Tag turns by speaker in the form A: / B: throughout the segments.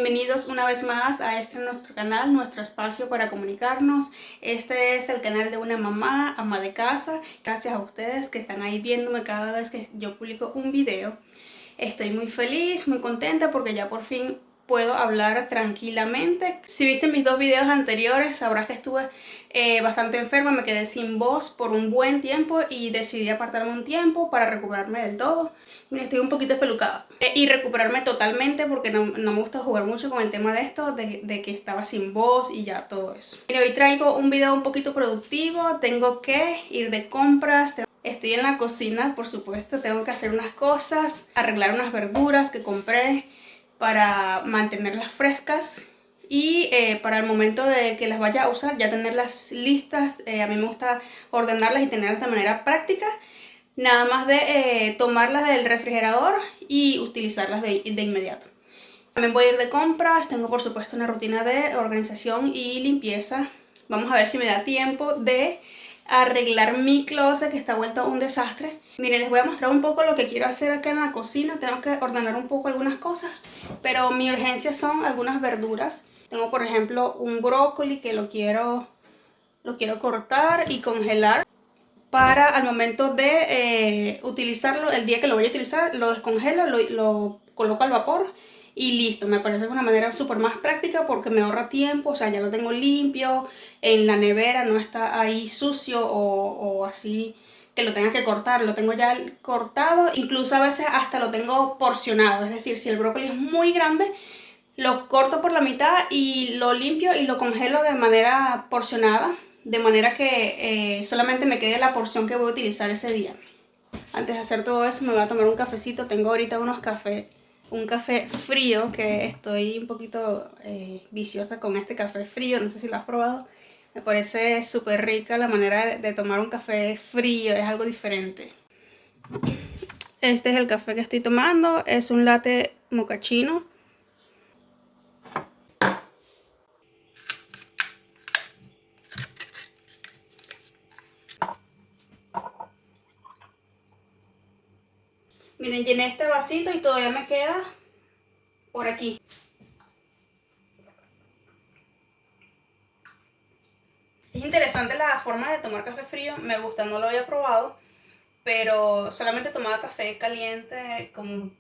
A: Bienvenidos una vez más a nuestro canal, nuestro espacio para comunicarnos. Este es el canal de una mamá, ama de casa. Gracias a ustedes que están ahí viéndome cada vez que yo publico un video. Estoy muy feliz, muy contenta porque ya por fin puedo hablar tranquilamente. Si viste mis dos videos anteriores sabrás que estuve bastante enferma, me quedé sin voz por un buen tiempo y decidí apartarme un tiempo para recuperarme del todo. Mira, estoy un poquito espelucada. Y recuperarme totalmente porque no me gusta jugar mucho con el tema de esto, de que estaba sin voz y ya todo eso. Mira, hoy traigo un video un poquito productivo, tengo que ir de compras. Estoy en la cocina, por supuesto, tengo que hacer unas cosas, arreglar unas verduras que compré para mantenerlas frescas y para el momento de que las vaya a usar ya tenerlas listas. A mí me gusta ordenarlas y tenerlas de manera práctica, nada más de tomarlas del refrigerador y utilizarlas de inmediato. También voy a ir de compras, tengo por supuesto una rutina de organización y limpieza. Vamos a ver si me da tiempo de arreglar mi closet que está vuelto un desastre. Miren, les voy a mostrar un poco lo que quiero hacer acá en la cocina. Tengo que ordenar un poco algunas cosas, pero mi urgencia son algunas verduras. Tengo por ejemplo un brócoli que lo quiero cortar y congelar para al momento de utilizarlo, el día que lo voy a utilizar, lo descongelo, lo coloco al vapor y listo. Me parece una manera súper más práctica porque me ahorra tiempo, o sea, ya lo tengo limpio, en la nevera no está ahí sucio o así que lo tenga que cortar, lo tengo ya cortado, incluso a veces hasta lo tengo porcionado, es decir, si el brócoli es muy grande, lo corto por la mitad y lo limpio y lo congelo de manera porcionada, de manera que solamente me quede la porción que voy a utilizar ese día. Antes de hacer todo eso me voy a tomar un cafecito. Tengo ahorita un café frío que estoy un poquito viciosa con este café frío. No sé si lo has probado. Me parece súper rica la manera de tomar un café frío, es algo diferente. Este es el café que estoy tomando, es un latte mochaccino. Miren, llené este vasito y todavía me queda por aquí. Es interesante la forma de tomar café frío, me gusta, no lo había probado, pero solamente tomaba café caliente como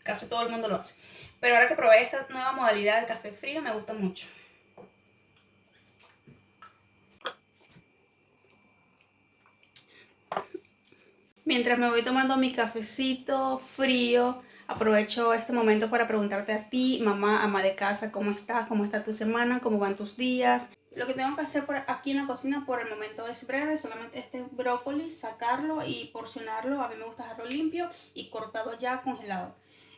A: casi todo el mundo lo hace. Pero ahora que probé esta nueva modalidad de café frío me gusta mucho. Mientras me voy tomando mi cafecito frío, aprovecho este momento para preguntarte a ti, mamá, ama de casa, ¿cómo estás? ¿Cómo está tu semana? ¿Cómo van tus días? Lo que tengo que hacer aquí en la cocina por el momento es breve, solamente este brócoli, sacarlo y porcionarlo. A mí me gusta dejarlo limpio y cortado ya, congelado.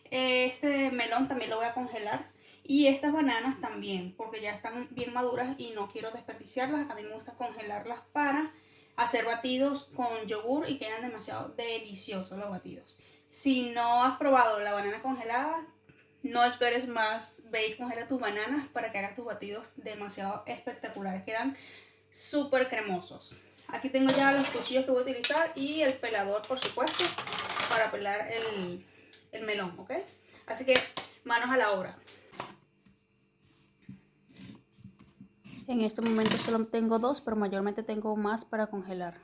A: Este melón también lo voy a congelar. Y estas bananas también, porque ya están bien maduras y no quiero desperdiciarlas. A mí me gusta congelarlas para hacer batidos con yogur y quedan demasiado deliciosos los batidos. Si no has probado la banana congelada, no esperes más, ve y congela tus bananas para que hagas tus batidos demasiado espectaculares, quedan súper cremosos. Aquí tengo ya los cuchillos que voy a utilizar y el pelador, por supuesto, para pelar el melón, ¿ok? Así que manos a la obra. En este momento solo tengo dos, pero mayormente tengo más para congelar.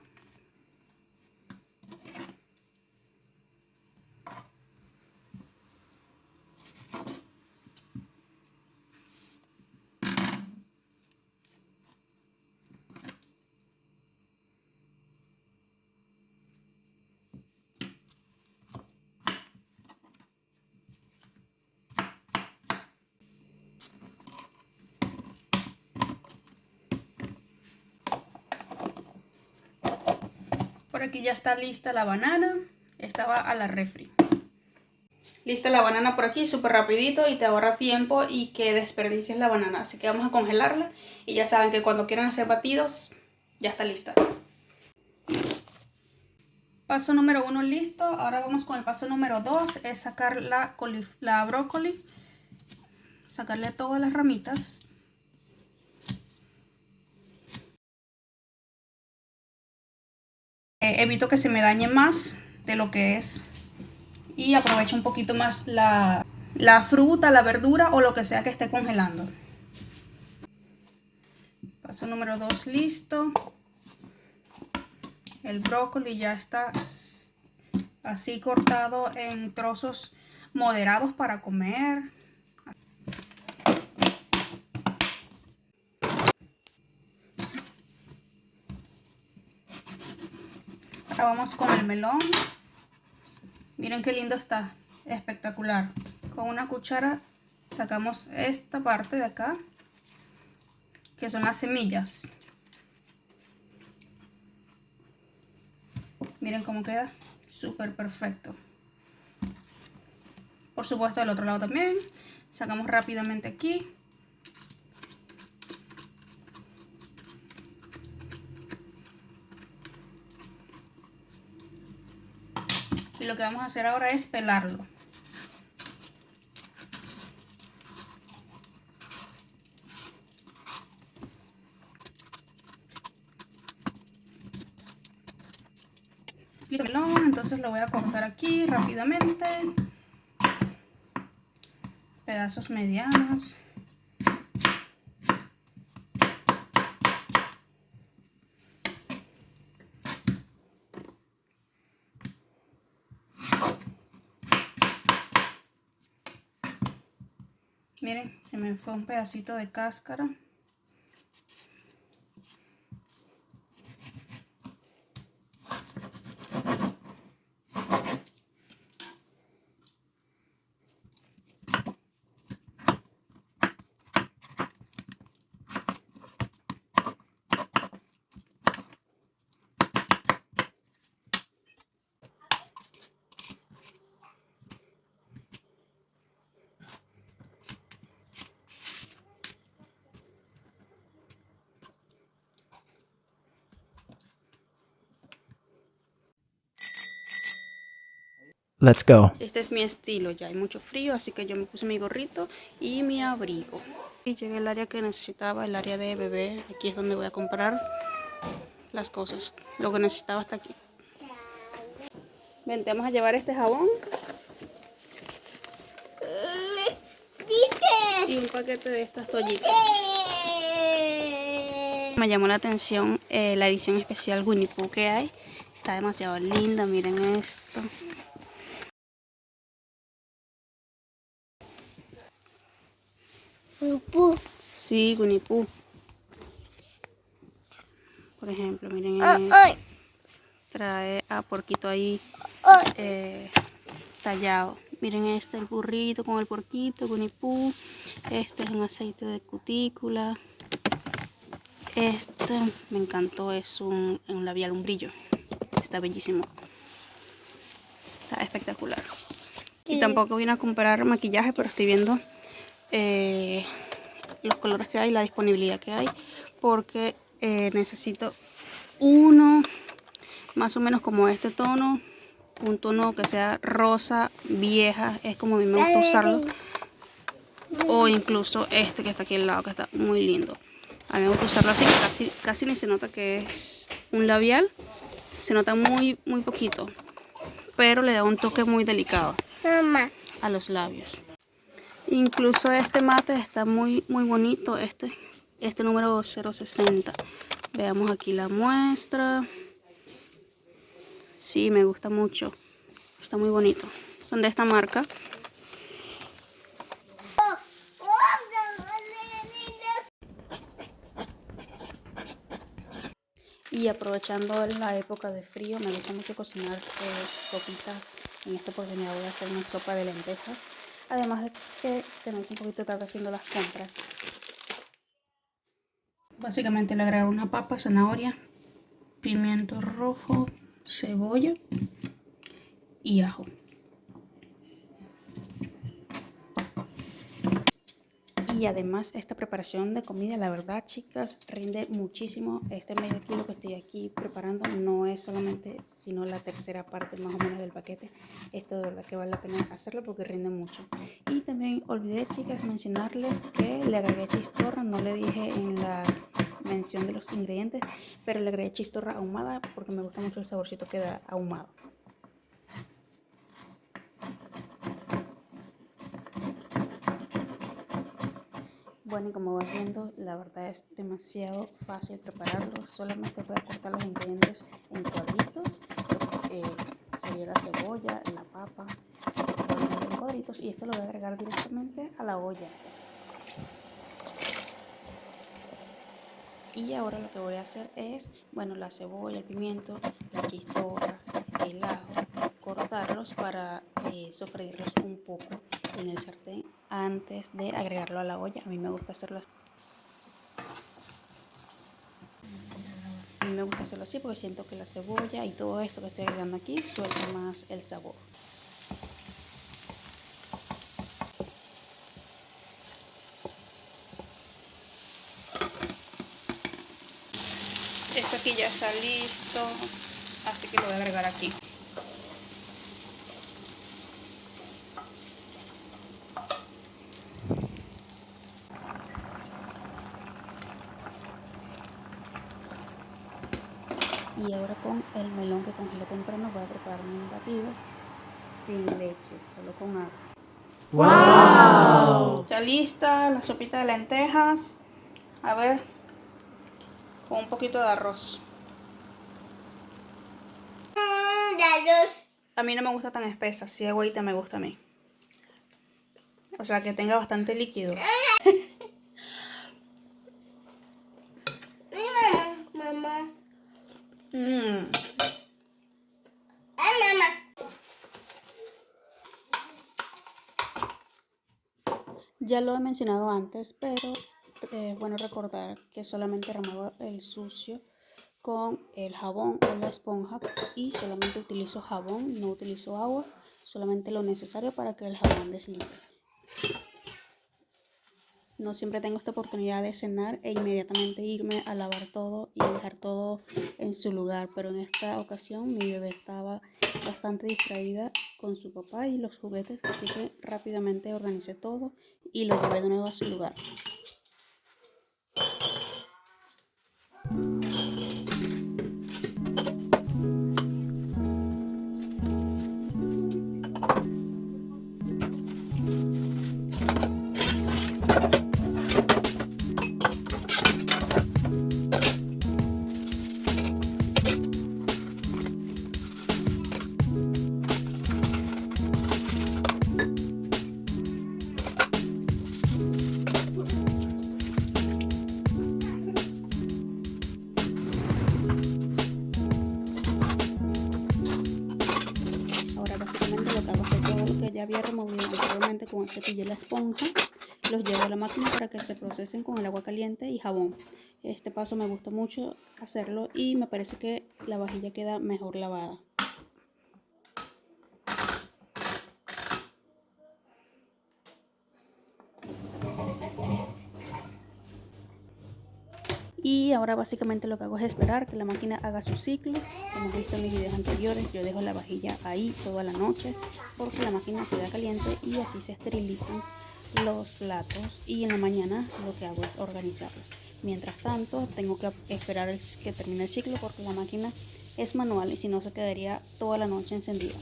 A: Por aquí ya está lista la banana, estaba a la refri. Lista la banana por aquí, súper rapidito y te ahorra tiempo y que desperdicies la banana. Así que vamos a congelarla y ya saben que cuando quieran hacer batidos, ya está lista. Paso número 1 listo, ahora vamos con el paso número 2, es sacar la brócoli, sacarle todas las ramitas. Evito que se me dañe más de lo que es y aprovecho un poquito más la la fruta, la verdura o lo que sea que esté congelando. Paso número 2 listo. El brócoli ya está así cortado en trozos moderados para comer. Ahora vamos con el melón. Miren qué lindo está, espectacular. Con una cuchara sacamos esta parte de acá, que son las semillas. Miren cómo queda, súper perfecto. Por supuesto del otro lado también. Sacamos rápidamente aquí. Y lo que vamos a hacer ahora es pelarlo. Listo el melón, entonces lo voy a cortar aquí rápidamente. Pedazos medianos. Miren, se me fue un pedacito de cáscara.
B: Let's go.
A: Este es mi estilo, ya hay mucho frío, así que yo me puse mi gorrito y mi abrigo. Y llegué al área que necesitaba, el área de bebé. Aquí es donde voy a comprar las cosas. Lo que necesitaba hasta aquí. Vente, vamos a llevar este jabón. Y un paquete de estas toallitas. Me llamó la atención la edición especial Winnie Pooh que hay. Está demasiado linda, miren esto. Sí, Winnie Pooh. Por ejemplo, miren esto. Trae a porquito ahí tallado. Miren este, el burrito con el porquito, Winnie Pooh. Este es un aceite de cutícula. Este me encantó, es un labial, un brillo. Está bellísimo. Está espectacular. Y tampoco vine a comprar maquillaje, pero estoy viendo los colores que hay, la disponibilidad que hay. Porque necesito uno más o menos como este tono. Un tono que sea rosa, vieja. Es como a mí me gusta usarlo. O incluso este que está aquí al lado, que está muy lindo. A mí me gusta usarlo así, casi ni se nota que es un labial. Se nota muy poquito, pero le da un toque muy delicado a los labios. Incluso este mate está muy bonito, este número 060. Veamos aquí la muestra. Sí, me gusta mucho, está muy bonito. Son de esta marca. Y aprovechando la época de frío, me gusta mucho cocinar sopitas. En esta oportunidad voy a hacer una sopa de lentejas. Además de que se me hizo un poquito tarde haciendo las compras. Básicamente le agrego una papa, zanahoria, pimiento rojo, cebolla y ajo. Y además esta preparación de comida, la verdad chicas, rinde muchísimo. Este medio kilo que estoy aquí preparando no es solamente, sino la tercera parte más o menos del paquete. Esto de verdad que vale la pena hacerlo porque rinde mucho. Y también olvidé chicas mencionarles que le agregué chistorra, no le dije en la mención de los ingredientes, pero le agregué chistorra ahumada porque me gusta mucho el saborcito que da ahumado. Bueno, y como vas viendo, la verdad es demasiado fácil prepararlo. Solamente voy a cortar los ingredientes en cuadritos. Sería la cebolla, la papa, en cuadritos, y esto lo voy a agregar directamente a la olla. Y ahora lo que voy a hacer es, bueno, la cebolla, el pimiento, la chistorra, el ajo, cortarlos para sofreírlos un poco en el sartén antes de agregarlo a la olla. A mí me gusta hacerlo así. Porque siento que la cebolla y todo esto que estoy agregando aquí suelta más el sabor. Esto aquí ya está listo, así que lo voy a agregar aquí. Y ahora con el melón que congelé temprano voy a prepararme un batido sin leche, solo con agua. ¡Wow! Ya lista la sopita de lentejas. A ver, con un poquito de arroz. A mí no me gusta tan espesa, si agüita me gusta a mí. O sea, que tenga bastante líquido. Mamá. Mamá. Ya lo he mencionado antes, pero es bueno recordar que solamente remuevo el sucio con el jabón o la esponja, y solamente utilizo jabón, no utilizo agua, solamente lo necesario para que el jabón deslice. No siempre tengo esta oportunidad de cenar e inmediatamente irme a lavar todo y dejar todo en su lugar, pero en esta ocasión mi bebé estaba bastante distraída con su papá y los juguetes, así que rápidamente organicé todo y lo llevé de nuevo a su lugar. Ahora básicamente lo que hago es que todo lo que ya había removido anteriormente con el cepillo y la esponja, los llevo a la máquina para que se procesen con el agua caliente y jabón. Este paso me gusta mucho hacerlo y me parece que la vajilla queda mejor lavada. Y ahora básicamente lo que hago es esperar que la máquina haga su ciclo. Como hemos visto en mis videos anteriores, yo dejo la vajilla ahí toda la noche porque la máquina queda caliente y así se esterilizan los platos, y en la mañana lo que hago es organizarlos. Mientras tanto tengo que esperar que termine el ciclo porque la máquina es manual y si no se quedaría toda la noche encendida.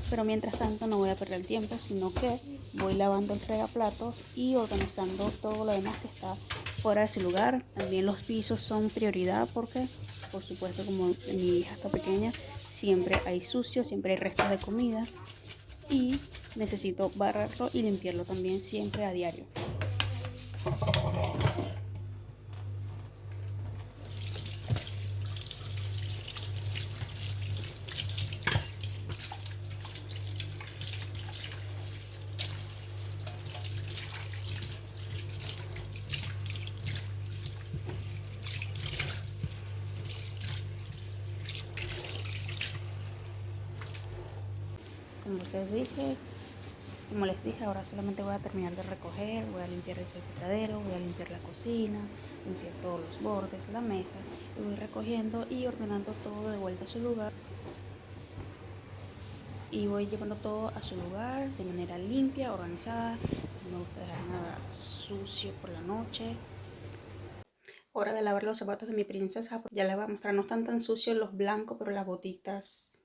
A: Pero mientras tanto no voy a perder el tiempo, sino que voy lavando el fregaplatos y organizando todo lo demás que está fuera de su lugar. También los pisos son prioridad porque, por supuesto, como mi hija está pequeña, siempre hay sucio, siempre hay restos de comida y necesito barrerlo y limpiarlo también siempre a diario. Como les dije, ahora solamente voy a terminar de recoger, voy a limpiar el salpicadero, voy a limpiar la cocina, limpiar todos los bordes, la mesa, y voy recogiendo y ordenando todo de vuelta a su lugar. Y voy llevando todo a su lugar de manera limpia, organizada. No me gusta dejar nada sucio por la noche. Hora de lavar los zapatos de mi princesa. Ya les voy a mostrar, no están tan sucios los blancos, pero las botas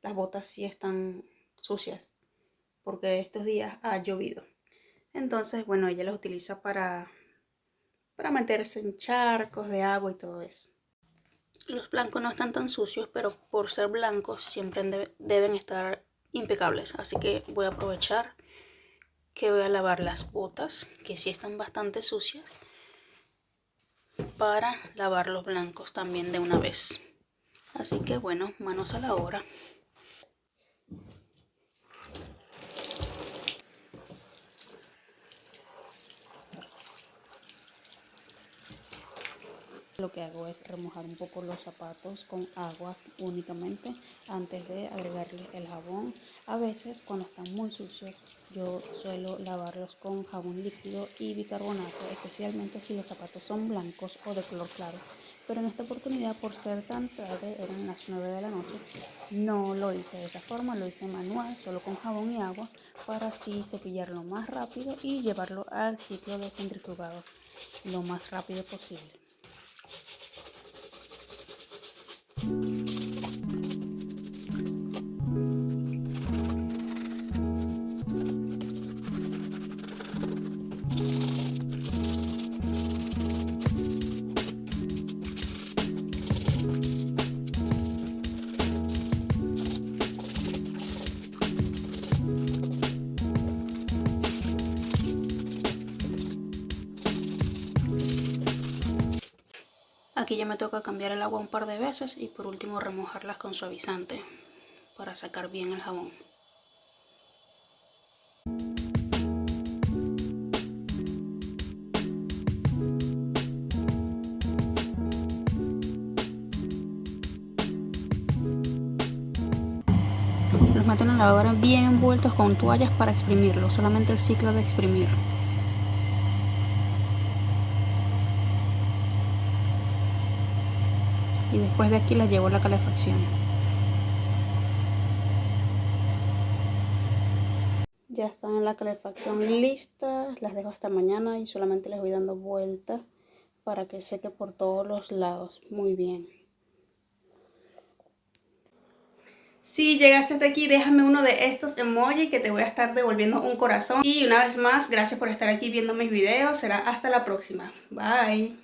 A: sí están sucias porque estos días ha llovido. Entonces, bueno, ella los utiliza para para meterse en charcos de agua y todo eso. Los blancos no están tan sucios, pero por ser blancos siempre deben estar impecables. Así que voy a aprovechar que voy a lavar las botas, que sí están bastante sucias, para lavar los blancos también de una vez. Así que bueno, manos a la obra. Lo que hago es remojar un poco los zapatos con agua únicamente antes de agregarle el jabón. A veces cuando están muy sucios yo suelo lavarlos con jabón líquido y bicarbonato, especialmente si los zapatos son blancos o de color claro. Pero en esta oportunidad, por ser tan tarde, eran las 9 de la noche, no lo hice de esa forma, lo hice manual, solo con jabón y agua, para así cepillarlo más rápido y llevarlo al ciclo de centrifugado lo más rápido posible. Aquí ya me toca cambiar el agua un par de veces y por último remojarlas con suavizante para sacar bien el jabón. Los meto en la lavadora bien envueltos con toallas para exprimirlos, solamente el ciclo de exprimir. Y después de aquí las llevo a la calefacción. Ya están en la calefacción listas, las dejo hasta mañana y solamente les voy dando vueltas para que seque por todos los lados muy bien. Si llegaste hasta aquí, déjame uno de estos emojis que te voy a estar devolviendo un corazón. Y una vez más, gracias por estar aquí viendo mis videos. Será hasta la próxima. Bye.